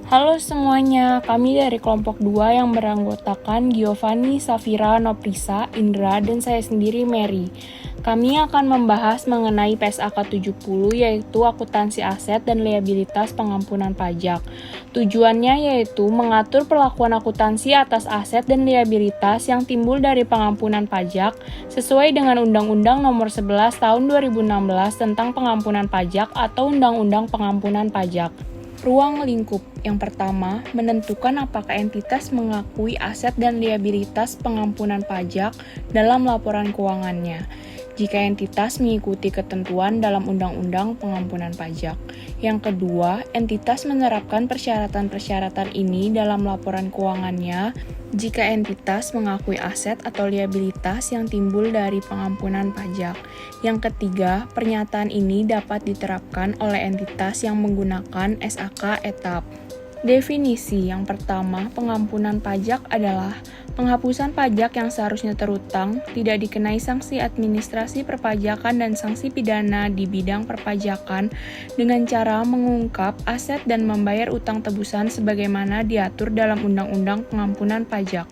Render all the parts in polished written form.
Halo semuanya, kami dari kelompok 2 yang beranggotakan Giovanni, Safira, Noprisa, Indra, dan saya sendiri Mary. Kami akan membahas mengenai PSAK 70 yaitu akuntansi aset dan liabilitas pengampunan pajak. Tujuannya yaitu mengatur perlakuan akuntansi atas aset dan liabilitas yang timbul dari pengampunan pajak sesuai dengan Undang-Undang Nomor 11 Tahun 2016 tentang Pengampunan Pajak atau Undang-Undang Pengampunan Pajak. Ruang lingkup yang pertama menentukan apakah entitas mengakui aset dan liabilitas pengampunan pajak dalam laporan keuangannya. Jika entitas mengikuti ketentuan dalam Undang-Undang Pengampunan Pajak. Yang kedua, entitas menerapkan persyaratan-persyaratan ini dalam laporan keuangannya jika entitas mengakui aset atau liabilitas yang timbul dari pengampunan pajak. Yang ketiga, pernyataan ini dapat diterapkan oleh entitas yang menggunakan SAK etap. Definisi yang pertama, pengampunan pajak adalah penghapusan pajak yang seharusnya terutang, tidak dikenai sanksi administrasi perpajakan dan sanksi pidana di bidang perpajakan dengan cara mengungkap aset dan membayar utang tebusan sebagaimana diatur dalam Undang-Undang Pengampunan Pajak.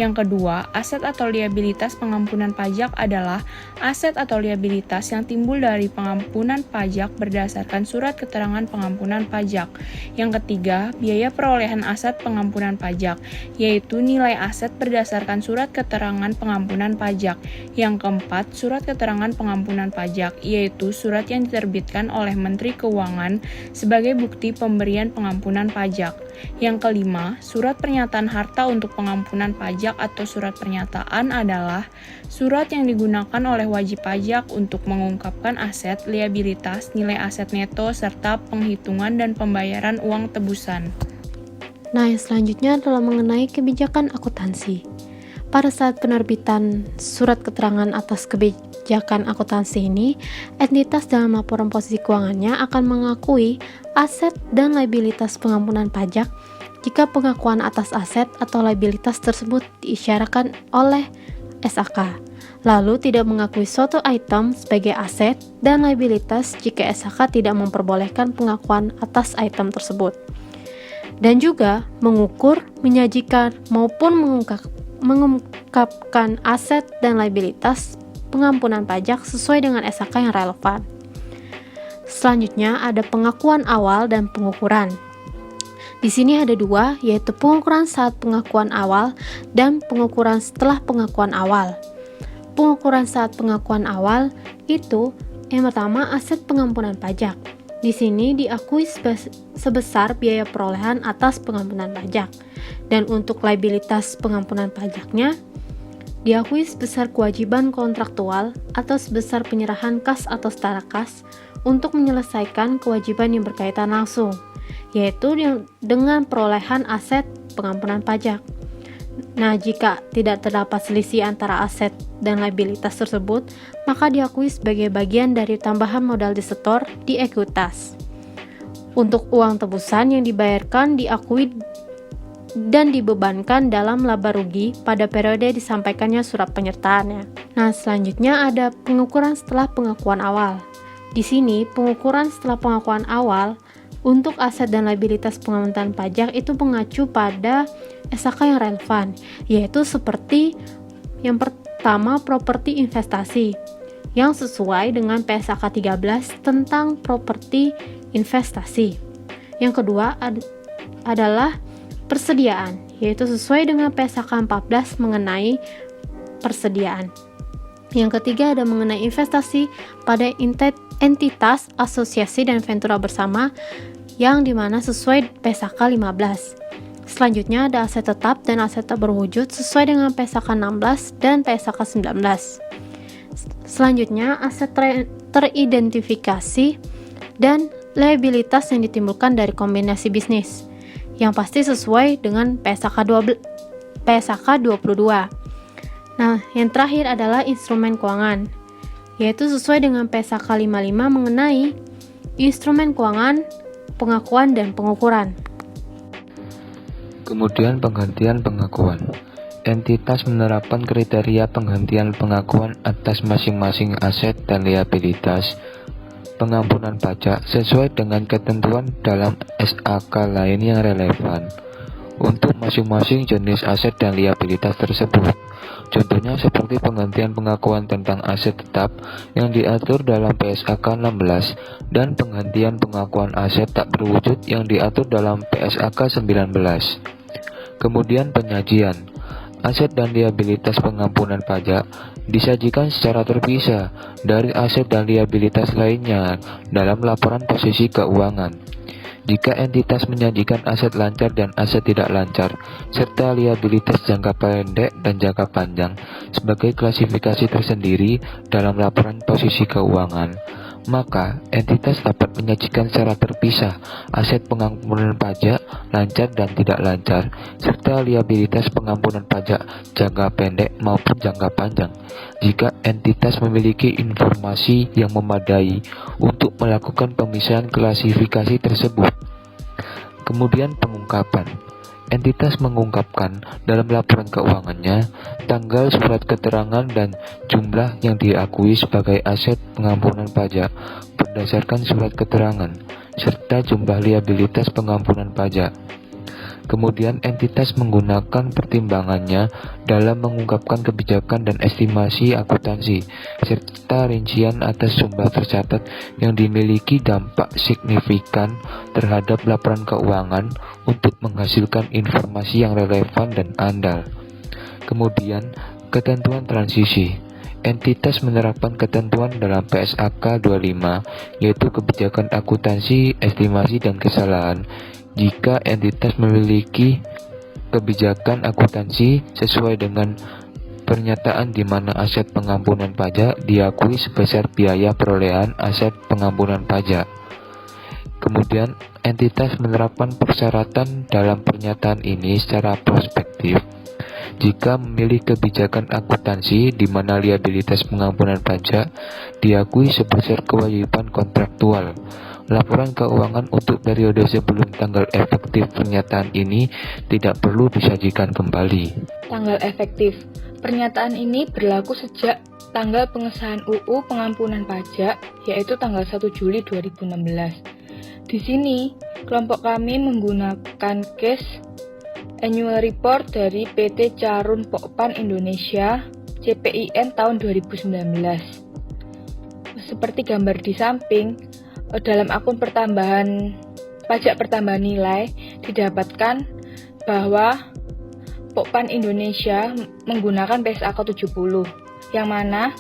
Yang kedua, aset atau liabilitas pengampunan pajak adalah aset atau liabilitas yang timbul dari pengampunan pajak berdasarkan surat keterangan pengampunan pajak. Yang ketiga, biaya perolehan aset pengampunan pajak, yaitu nilai aset berdasarkan surat keterangan pengampunan pajak. Yang keempat, surat keterangan pengampunan pajak, yaitu surat yang diterbitkan oleh Menteri Keuangan sebagai bukti pemberian pengampunan pajak. Yang kelima, surat pernyataan harta untuk pengampunan pajak atau surat pernyataan adalah surat yang digunakan oleh wajib pajak untuk mengungkapkan aset, liabilitas, nilai aset neto, serta penghitungan dan pembayaran uang tebusan. Nah, yang selanjutnya adalah mengenai kebijakan akuntansi. Pada saat penerbitan surat keterangan atas kebijakan akuntansi ini, entitas dalam laporan posisi keuangannya akan mengakui aset dan liabilitas pengampunan pajak jika pengakuan atas aset atau liabilitas tersebut diisyaratkan oleh SAK. Lalu tidak mengakui suatu item sebagai aset dan liabilitas jika SAK tidak memperbolehkan pengakuan atas item tersebut. Dan juga mengukur, menyajikan, maupun mengungkapkan aset dan liabilitas pengampunan pajak sesuai dengan SAK yang relevan. Selanjutnya ada pengakuan awal dan pengukuran. Di sini ada dua, yaitu pengukuran saat pengakuan awal dan pengukuran setelah pengakuan awal. Pengukuran saat pengakuan awal itu yang pertama aset pengampunan pajak. Di sini diakui sebesar biaya perolehan atas pengampunan pajak. Dan untuk liabilitas pengampunan pajaknya, diakui sebesar kewajiban kontraktual atau sebesar penyerahan kas atau setara kas untuk menyelesaikan kewajiban yang berkaitan langsung, yaitu dengan perolehan aset pengampunan pajak. Nah, jika tidak terdapat selisih antara aset dan liabilitas tersebut, maka diakui sebagai bagian dari tambahan modal disetor di ekuitas. Untuk uang tebusan yang dibayarkan diakui dan dibebankan dalam laba rugi pada periode disampaikannya surat penyertaannya. Nah, selanjutnya ada pengukuran setelah pengakuan awal. Di sini, pengukuran setelah pengakuan awal untuk aset dan liabilitas pengampunan pajak itu mengacu pada SAK yang relevan, yaitu seperti yang pertama properti investasi yang sesuai dengan PSAK 13 tentang properti investasi. Yang kedua adalah persediaan, yaitu sesuai dengan PSAK 14 mengenai persediaan. Yang ketiga ada mengenai investasi pada entitas, asosiasi, dan ventura bersama yang dimana sesuai PSAK 15. Selanjutnya ada aset tetap dan aset tak berwujud sesuai dengan PSAK 16 dan PSAK 19. Selanjutnya aset teridentifikasi dan liabilitas yang ditimbulkan dari kombinasi bisnis yang pasti sesuai dengan PSAK 22. Nah, yang terakhir adalah instrumen keuangan, yaitu sesuai dengan PSAK 55 mengenai instrumen keuangan, pengakuan, dan pengukuran. Kemudian penggantian pengakuan. Entitas menerapkan kriteria penggantian pengakuan atas masing-masing aset dan liabilitas pengampunan pajak sesuai dengan ketentuan dalam SAK lain yang relevan untuk masing-masing jenis aset dan liabilitas tersebut. Contohnya seperti penghentian pengakuan tentang aset tetap yang diatur dalam PSAK 16 dan penghentian pengakuan aset tak berwujud yang diatur dalam PSAK 19. Kemudian penyajian. Aset dan liabilitas pengampunan pajak disajikan secara terpisah dari aset dan liabilitas lainnya dalam laporan posisi keuangan. Jika entitas menyajikan aset lancar dan aset tidak lancar, serta liabilitas jangka pendek dan jangka panjang sebagai klasifikasi tersendiri dalam laporan posisi keuangan, maka entitas dapat menyajikan secara terpisah aset pengampunan pajak lancar dan tidak lancar, serta liabilitas pengampunan pajak jangka pendek maupun jangka panjang, jika entitas memiliki informasi yang memadai untuk melakukan pemisahan klasifikasi tersebut. Kemudian pengungkapan. Entitas mengungkapkan dalam laporan keuangannya tanggal surat keterangan dan jumlah yang diakui sebagai aset pengampunan pajak berdasarkan surat keterangan, serta jumlah liabilitas pengampunan pajak. Kemudian entitas menggunakan pertimbangannya dalam mengungkapkan kebijakan dan estimasi akuntansi, serta rincian atas jumlah tercatat yang dimiliki dampak signifikan terhadap laporan keuangan untuk menghasilkan informasi yang relevan dan andal. Kemudian, ketentuan transisi. Entitas menerapkan ketentuan dalam PSAK 25, yaitu kebijakan akuntansi, estimasi, dan kesalahan. Jika entitas memiliki kebijakan akuntansi sesuai dengan pernyataan di mana aset pengampunan pajak diakui sebesar biaya perolehan aset pengampunan pajak. Kemudian, entitas menerapkan persyaratan dalam pernyataan ini secara prospektif. Jika memilih kebijakan akuntansi di mana liabilitas pengampunan pajak diakui sebesar kewajiban kontraktual, laporan keuangan untuk periode sebelum tanggal efektif pernyataan ini tidak perlu disajikan kembali. Tanggal efektif. Pernyataan ini berlaku sejak tanggal pengesahan UU Pengampunan Pajak, yaitu tanggal 1 Juli 2016. Di sini, kelompok kami menggunakan case Annual Report dari PT Carun Pokpan Indonesia CPIN tahun 2019. Seperti gambar di samping, dalam akun pajak pertambahan nilai didapatkan bahwa Pokpan Indonesia menggunakan PSAK 70, yang mana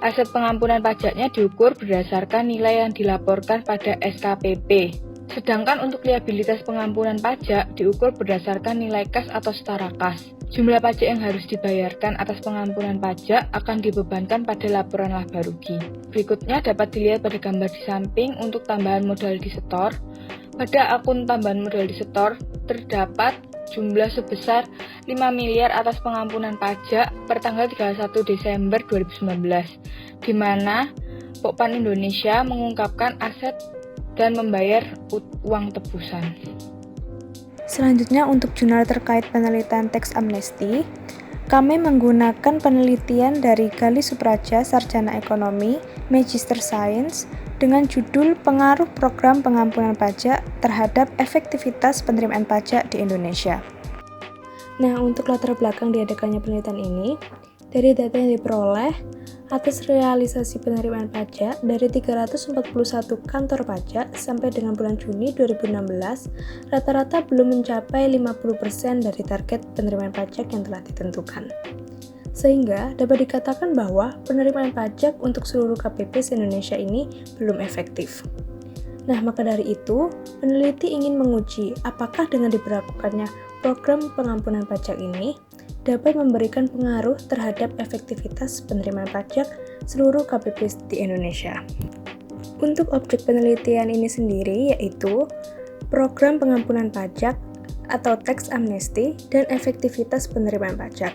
aset pengampunan pajaknya diukur berdasarkan nilai yang dilaporkan pada SKPP. Sedangkan untuk liabilitas pengampunan pajak diukur berdasarkan nilai kas atau setara kas. Jumlah pajak yang harus dibayarkan atas pengampunan pajak akan dibebankan pada laporan laba rugi. Berikutnya dapat dilihat pada gambar di samping untuk tambahan modal di setor. Pada akun tambahan modal di setor terdapat jumlah sebesar 5 miliar atas pengampunan pajak per tanggal 31 Desember 2019, di mana Pokpan Indonesia mengungkapkan aset dan membayar uang tebusan. Selanjutnya untuk jurnal terkait penelitian teks amnesti, kami menggunakan penelitian dari Gali Supraja, Sarjana Ekonomi, Magister Sains, dengan judul Pengaruh Program Pengampunan Pajak terhadap Efektivitas Penerimaan Pajak di Indonesia. Nah, untuk latar belakang diadakannya penelitian ini, dari data yang diperoleh, atas realisasi penerimaan pajak dari 341 kantor pajak sampai dengan bulan Juni 2016, rata-rata belum mencapai 50% dari target penerimaan pajak yang telah ditentukan. Sehingga dapat dikatakan bahwa penerimaan pajak untuk seluruh KPP se-Indonesia ini belum efektif. Nah, maka dari itu, peneliti ingin menguji apakah dengan diberlakukannya program pengampunan pajak ini dapat memberikan pengaruh terhadap efektivitas penerimaan pajak seluruh KPP di Indonesia. Untuk objek penelitian ini sendiri yaitu program pengampunan pajak atau tax amnesty dan efektivitas penerimaan pajak.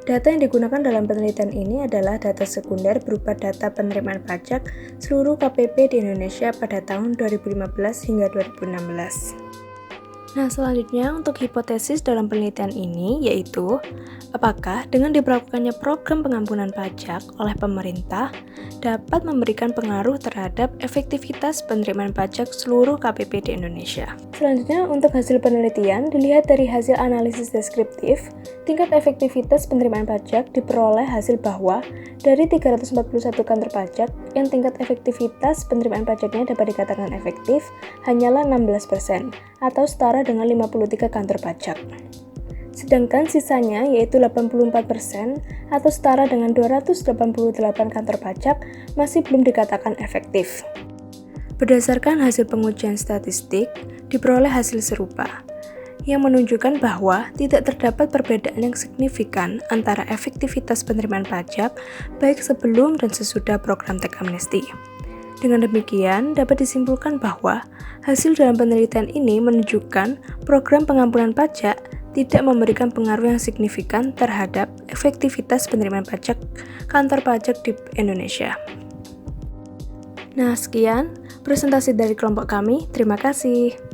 Data yang digunakan dalam penelitian ini adalah data sekunder berupa data penerimaan pajak seluruh KPP di Indonesia pada tahun 2015 hingga 2016. Nah, selanjutnya untuk hipotesis dalam penelitian ini yaitu apakah dengan diberlakukannya program pengampunan pajak oleh pemerintah dapat memberikan pengaruh terhadap efektivitas penerimaan pajak seluruh KPP di Indonesia. Selanjutnya untuk hasil penelitian dilihat dari hasil analisis deskriptif, tingkat efektivitas penerimaan pajak diperoleh hasil bahwa dari 341 kantor pajak yang tingkat efektivitas penerimaan pajaknya dapat dikatakan efektif hanyalah 16% atau setara dengan 53 kantor pajak. Sedangkan sisanya yaitu 84% atau setara dengan 288 kantor pajak masih belum dikatakan efektif. Berdasarkan hasil pengujian statistik, diperoleh hasil serupa yang menunjukkan bahwa tidak terdapat perbedaan yang signifikan antara efektivitas penerimaan pajak baik sebelum dan sesudah program teks amnesti. Dengan demikian, dapat disimpulkan bahwa hasil dalam penelitian ini menunjukkan program pengampunan pajak tidak memberikan pengaruh yang signifikan terhadap efektivitas penerimaan pajak kantor pajak di Indonesia. Nah, sekian presentasi dari kelompok kami. Terima kasih.